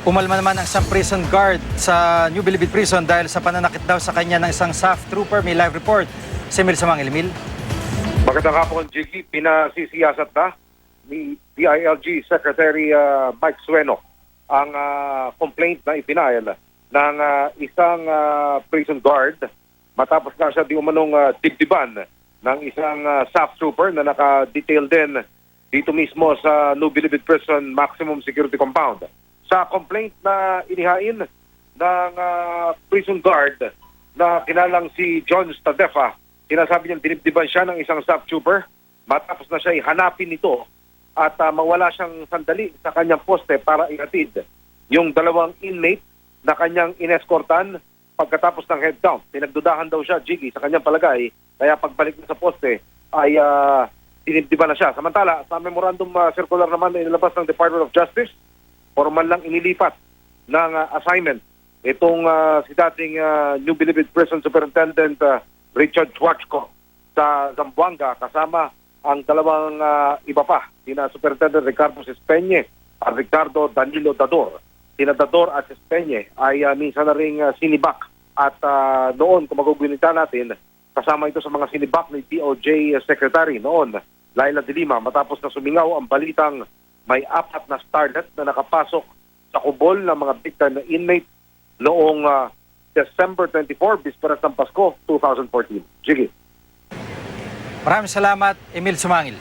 Umalma naman ang isang prison guard sa New Bilibid Prison dahil sa pananakit daw sa kanya ng isang SAF trooper. May live report si Emil Sumangil. Emil. Magandang hapon, Jiggy. Pinasisiyasat na ni DILG Secretary Mike Sueno ang complaint na ipinail ng isang prison guard matapos na siya di umanong dibdiban ng isang SAF trooper na naka-detail din dito mismo sa New Bilibid Prison Maximum Security Compound. Sa complaint na inihain ng prison guard na kinalang si John Stadefa, sinasabi niyang dinibdiban siya ng isang SAF trooper matapos na siya hanapin nito at mawala siyang sandali sa kanyang poste para ihatid yung dalawang inmate na kanyang ineskortan pagkatapos ng head count. Pinagdudahan daw siya, Jiggy, sa kanyang palagay, kaya pagbalik niya sa poste ay dinibdiban na siya. Samantala, sa memorandum circular naman na inilabas ng Department of Justice, formal lang inilipat ng assignment itong si dating New Bilibid Prison Superintendent Richard Schwarzko sa Zamboanga kasama ang dalawang iba pa, sina Superintendent Ricardo Sespeñe at Ricardo Danilo Dador. Sina Dador at Sespeñe ay minsan na ring sinibak at noon, kung magugunita natin, kasama ito sa mga sinibak ni DOJ Secretary noon, Laila de Lima, matapos na sumingaw ang balitang may 4 na starlet na nakapasok sa kubol ng mga victim na inmate noong December 24, bisperas ng Pasko, 2014. Sige. Maraming salamat, Emil Sumangil.